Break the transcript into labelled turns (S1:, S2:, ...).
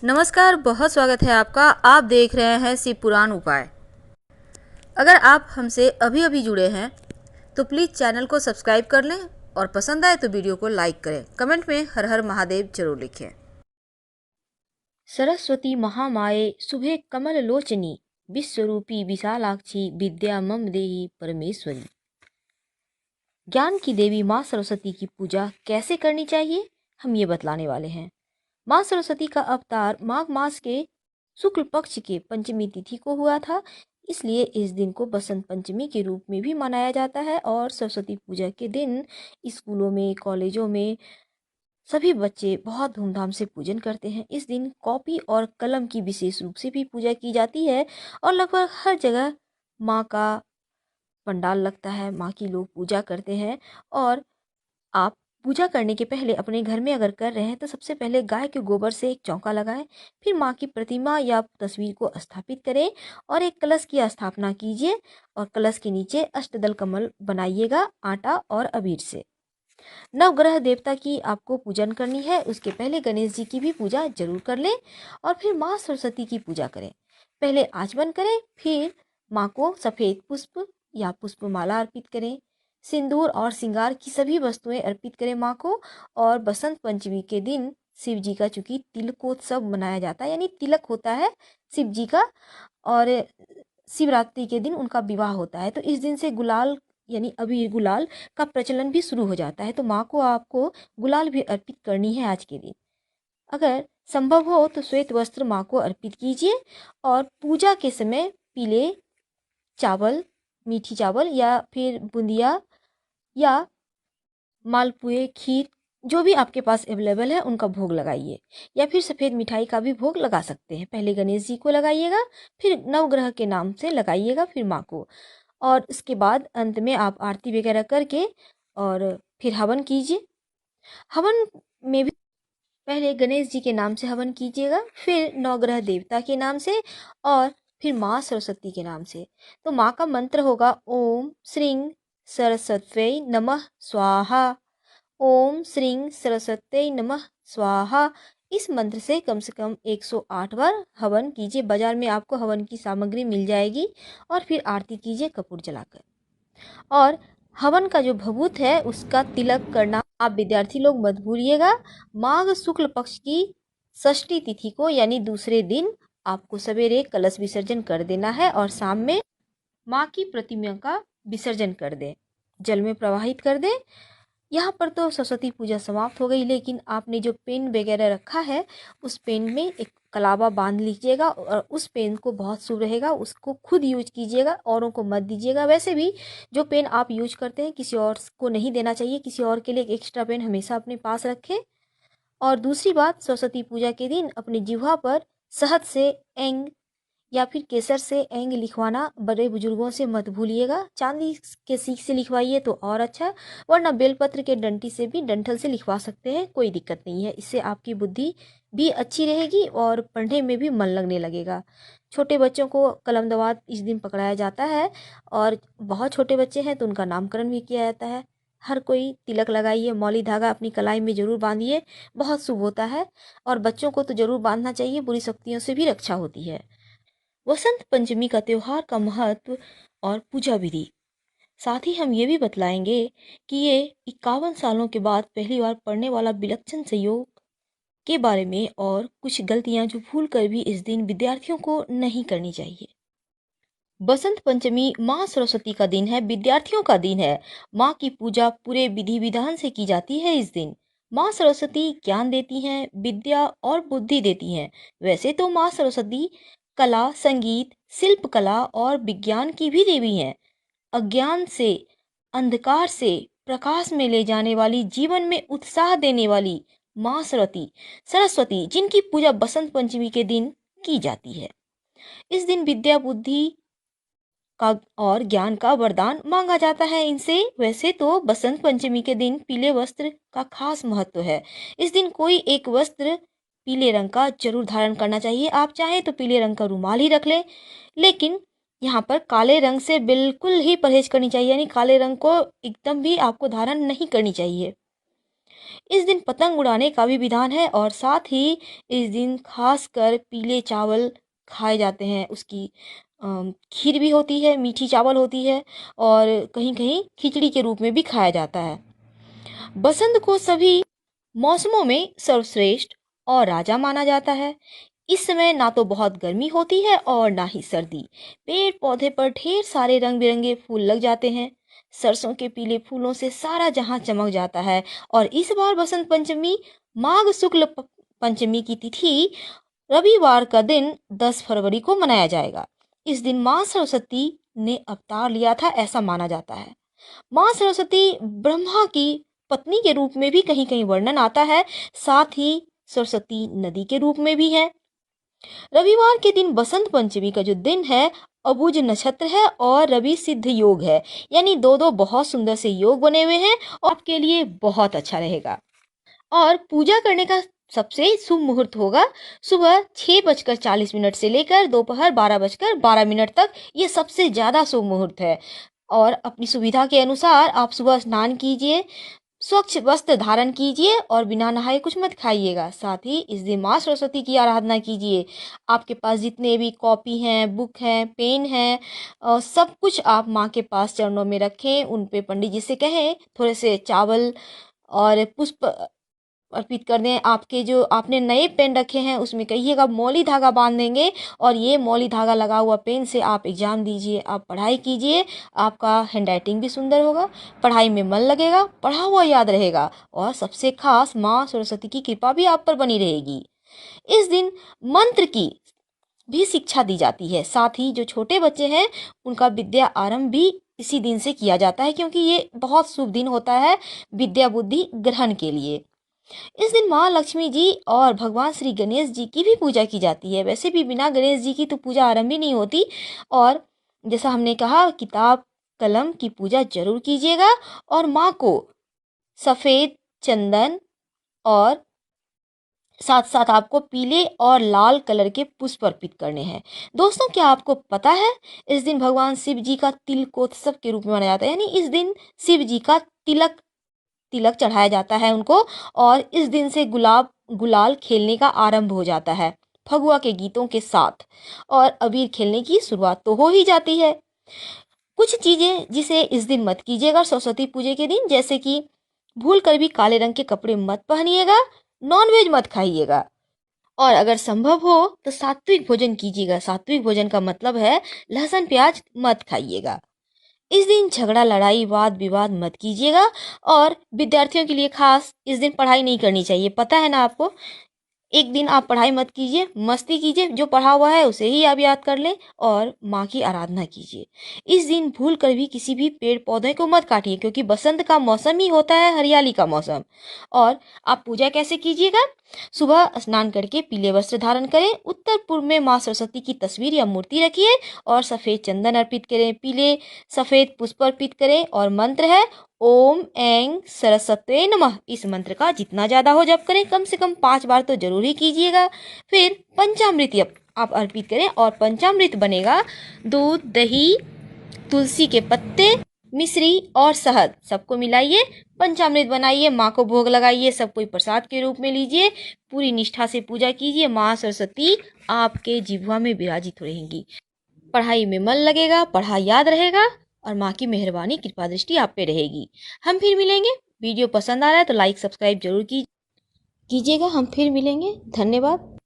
S1: नमस्कार, बहुत स्वागत है आपका। आप देख रहे हैं शिव पुराण उपाय। अगर आप हमसे अभी अभी जुड़े हैं तो प्लीज़ चैनल को सब्सक्राइब कर लें और पसंद आए तो वीडियो को लाइक करें। कमेंट में हर हर महादेव जरूर लिखें।
S2: सरस्वती महामाये शुभे कमल लोचनी विश्वरूपी विशालाक्षी विद्या मम देहि परमेश्वरी। ज्ञान की देवी माँ सरस्वती की पूजा कैसे करनी चाहिए, हम ये बतलाने वाले हैं। माँ सरस्वती का अवतार माघ मास के शुक्ल पक्ष के पंचमी तिथि को हुआ था, इसलिए इस दिन को बसंत पंचमी के रूप में भी मनाया जाता है। और सरस्वती पूजा के दिन स्कूलों में, कॉलेजों में सभी बच्चे बहुत धूमधाम से पूजन करते हैं। इस दिन कॉपी और कलम की विशेष रूप से भी पूजा की जाती है और लगभग हर जगह माँ का पंडाल लगता है, माँ की लोग पूजा करते हैं। और आप पूजा करने के पहले अपने घर में अगर कर रहे हैं तो सबसे पहले गाय के गोबर से एक चौका लगाएं, फिर माँ की प्रतिमा या तस्वीर को स्थापित करें और एक कलश की स्थापना कीजिए और कलश के नीचे अष्टदल कमल बनाइएगा आटा और अबीर से। नवग्रह देवता की आपको पूजन करनी है, उसके पहले गणेश जी की भी पूजा जरूर कर लें और फिर माँ सरस्वती की पूजा करें। पहले आचमन करें, फिर माँ को सफ़ेद पुष्प या पुष्पमाला अर्पित करें, सिंदूर और श्रृंगार की सभी वस्तुएं अर्पित करें माँ को। और बसंत पंचमी के दिन शिव जी का चूंकि तिलकोत्सव मनाया जाता है, यानी तिलक होता है शिव जी का, और शिवरात्रि के दिन उनका विवाह होता है, तो इस दिन से गुलाल यानी अबीर गुलाल का प्रचलन भी शुरू हो जाता है। तो माँ को आपको गुलाल भी अर्पित करनी है आज के दिन। अगर संभव हो तो श्वेत वस्त्र माँ को अर्पित कीजिए और पूजा के समय पीले चावल, मीठी चावल या फिर बूंदिया या मालपुए, खीर, जो भी आपके पास अवेलेबल है उनका भोग लगाइए, या फिर सफ़ेद मिठाई का भी भोग लगा सकते हैं। पहले गणेश जी को लगाइएगा, फिर नवग्रह के नाम से लगाइएगा, फिर माँ को। और उसके बाद अंत में आप आरती वगैरह करके और फिर हवन कीजिए। हवन में भी पहले गणेश जी के नाम से हवन कीजिएगा, फिर नवग्रह देवता के नाम से और फिर माँ सरस्वती के नाम से। तो माँ का मंत्र होगा ओम श्रीं सरस्वत्यै नमः स्वाहा, ओम श्रीं सरस्वत्यै नमः स्वाहा। इस मंत्र से कम 108 बार हवन कीजिए। बाजार में आपको हवन की सामग्री मिल जाएगी। और फिर आरती कीजिए कपूर जलाकर। और हवन का जो भभूत है उसका तिलक करना आप विद्यार्थी लोग मत भूलिएगा। माघ शुक्ल पक्ष की षष्ठी तिथि को यानी दूसरे दिन आपको सवेरे कलश विसर्जन कर देना है और शाम में माँ की प्रतिमा का विसर्जन कर दें, जल में प्रवाहित कर दें। यहाँ पर तो सरस्वती पूजा समाप्त हो गई, लेकिन आपने जो पेन वगैरह रखा है उस पेन में एक कलावा बांध लीजिएगा और उस पेन को बहुत शुभ रहेगा, उसको खुद यूज कीजिएगा, औरों को मत दीजिएगा। वैसे भी जो पेन आप यूज करते हैं किसी और को नहीं देना चाहिए, किसी और के लिए एक एक्स्ट्रा पेन हमेशा अपने पास रखें। और दूसरी बात, सरस्वती पूजा के दिन अपनी जिह्वा पर शहद से एंग या फिर केसर से एंग लिखवाना बड़े बुजुर्गों से मत भूलिएगा। चांदी के सीख से लिखवाइए तो और अच्छा, वरना बेलपत्र के डंटी से भी, डंठल से लिखवा सकते हैं, कोई दिक्कत नहीं है। इससे आपकी बुद्धि भी अच्छी रहेगी और पढ़ने में भी मन लगने लगेगा। छोटे बच्चों को कलम दवात इस दिन पकड़ाया जाता है और बहुत छोटे बच्चे हैं तो उनका नामकरण भी किया जाता है। हर कोई तिलक लगाइए, मौली धागा अपनी कलाई में जरूर बांधिए, बहुत शुभ होता है। और बच्चों को तो जरूर बांधना चाहिए, बुरी शक्तियों से भी रक्षा होती है। वसंत पंचमी का त्योहार का महत्व और पूजा विधि, साथ ही हम ये भी बतलाएंगे कि ये 51 सालों के बाद पहली बार पड़ने वाला विलक्षण संयोग के बारे में और कुछ गलतियां जो भूल कर भी इस दिन विद्यार्थियों को नहीं करनी चाहिए। बसंत पंचमी माँ सरस्वती का दिन है, विद्यार्थियों का दिन है। माँ की पूजा पूरे विधि विधान से की जाती है इस दिन। माँ सरस्वती ज्ञान देती हैं, विद्या और बुद्धि देती हैं। वैसे तो माँ सरस्वती कला, संगीत, शिल्प कला और विज्ञान की भी देवी हैं। अज्ञान से, अंधकार से प्रकाश में ले जाने वाली, जीवन में उत्साह देने वाली माँ सरस्वती सरस्वती जिनकी पूजा बसंत पंचमी के दिन की जाती है। इस दिन विद्या, बुद्धि का और ज्ञान का वरदान मांगा जाता है इनसे। वैसे तो बसंत पंचमी के दिन पीले वस्त्र का खास महत्व है। इस दिन कोई एक वस्त्र पीले रंग का जरूर धारण करना चाहिए। आप चाहें तो पीले रंग का रुमाल ही रख लें, लेकिन यहाँ पर काले रंग से बिल्कुल ही परहेज करनी चाहिए, यानी काले रंग को एकदम भी आपको धारण नहीं करनी चाहिए। इस दिन पतंग उड़ाने का भी विधान है और साथ ही इस दिन खासकर पीले चावल खाए जाते हैं। उसकी खीर भी होती है, मीठी चावल होती है और कहीं-कहीं खिचड़ी के रूप में भी खाया जाता है। बसंत को सभी मौसमों में सर्वश्रेष्ठ और राजा माना जाता है। इस समय ना तो बहुत गर्मी होती है और ना ही सर्दी। पेड़ पौधे पर ढेर सारे रंग बिरंगे फूल लग जाते हैं। सरसों के पीले फूलों से सारा जहां चमक जाता है। और इस बार बसंत पंचमी माघ शुक्ल पंचमी की तिथि रविवार का दिन 10 फरवरी को मनाया जाएगा। इस दिन माँ सरस्वती ने अवतार लिया था, ऐसा माना जाता है। माँ सरस्वती ब्रह्मा की पत्नी के रूप में भी कहीं कहीं वर्णन आता है, साथ ही सरस्वती नदी के रूप में भी है। रविवार के दिन बसंत पंचमी का जो दिन है, अबुझ नक्षत्र है और रवि सिद्ध योग है, यानी दो दो बहुत सुंदर से योग बने हुए हैं और आपके लिए बहुत अच्छा रहेगा। और पूजा करने का सबसे शुभ मुहूर्त होगा सुबह 6:40 से लेकर दोपहर 12:12 तक। ये सबसे ज़्यादा शुभ मुहूर्त है। और अपनी सुविधा के अनुसार आप सुबह स्नान कीजिए, स्वच्छ वस्त्र धारण कीजिए और बिना नहाए कुछ मत खाइएगा। साथ ही इस दिन माँ सरस्वती की आराधना कीजिए। आपके पास जितने भी कॉपी हैं, बुक हैं, पेन हैं, सब कुछ आप माँ के पास चरणों में रखें। उन पे पंडित जी से कहें थोड़े से चावल और पुष्प अर्पित कर दें। आपके जो आपने नए पेन रखे हैं उसमें कहिएगा मौली धागा बांध देंगे और ये मौली धागा लगा हुआ पेन से आप एग्जाम दीजिए, आप पढ़ाई कीजिए। आपका हैंडराइटिंग भी सुंदर होगा, पढ़ाई में मन लगेगा, पढ़ा हुआ याद रहेगा और सबसे खास माँ सरस्वती की कृपा भी आप पर बनी रहेगी। इस दिन मंत्र की भी शिक्षा दी जाती है। साथ ही जो छोटे बच्चे हैं उनका विद्या आरंभ भी इसी दिन से किया जाता है, क्योंकि ये बहुत शुभ दिन होता है विद्या बुद्धि ग्रहण के लिए। इस दिन माँ लक्ष्मी जी और भगवान श्री गणेश जी की भी पूजा की जाती है। वैसे भी बिना गणेश जी की तो पूजा आरंभ ही नहीं होती। और जैसा हमने कहा, किताब कलम की पूजा जरूर कीजिएगा और माँ को सफ़ेद चंदन और साथ साथ आपको पीले और लाल कलर के पुष्प अर्पित करने हैं। दोस्तों, क्या आपको पता है इस दिन भगवान शिव जी का तिलकोत्सव के रूप में मनाया जाता है, यानी इस दिन शिव जी का तिलक तिलक चढ़ाया जाता है उनको। और इस दिन से गुलाल खेलने का आरंभ हो जाता है फगुआ के गीतों के साथ, और अबीर खेलने की शुरुआत तो हो ही जाती है। कुछ चीजें जिसे इस दिन मत कीजिएगा सरस्वती पूजा के दिन, जैसे कि भूल कर भी काले रंग के कपड़े मत पहनिएगा, नॉनवेज मत खाइएगा और अगर संभव हो तो सात्विक भोजन कीजिएगा। सात्विक भोजन का मतलब है लहसुन प्याज मत खाइएगा। इस दिन झगड़ा लड़ाई वाद विवाद मत कीजिएगा। और विद्यार्थियों के लिए खास इस दिन पढ़ाई नहीं करनी चाहिए, पता है ना आपको। एक दिन आप पढ़ाई मत कीजिए, मस्ती कीजिए, जो पढ़ा हुआ है उसे ही आप याद कर लें और माँ की आराधना कीजिए। इस दिन भूल कर भी किसी भी पेड़ पौधे को मत काटिए, क्योंकि बसंत का मौसम ही होता है हरियाली का मौसम। और आप पूजा कैसे कीजिएगा, सुबह स्नान करके पीले वस्त्र धारण करें, उत्तर पूर्व में माँ सरस्वती की तस्वीर या मूर्ति रखिए और सफ़ेद चंदन अर्पित करें, पीले सफ़ेद पुष्प अर्पित करें। और मंत्र है ओम ऐं सरस्वते नमः। इस मंत्र का जितना ज़्यादा हो जप करें, कम से कम 5 बार तो जरूर ही कीजिएगा। फिर पंचामृत आप अर्पित करें और पंचामृत बनेगा दूध, दही, तुलसी के पत्ते, मिश्री और शहद, सबको मिलाइए, पंचामृत बनाइए, माँ को भोग लगाइए, सब कोई प्रसाद के रूप में लीजिए, पूरी निष्ठा से पूजा कीजिए। माँ सरस्वती आपके जिह्वा में विराजित रहेंगी, पढ़ाई में मन लगेगा, पढ़ाई याद रहेगा और माँ की मेहरबानी कृपा दृष्टि आप पे रहेगी। हम फिर मिलेंगे। वीडियो पसंद आ रहा है तो लाइक सब्सक्राइब जरूर कीजिएगा। हम फिर मिलेंगे। धन्यवाद।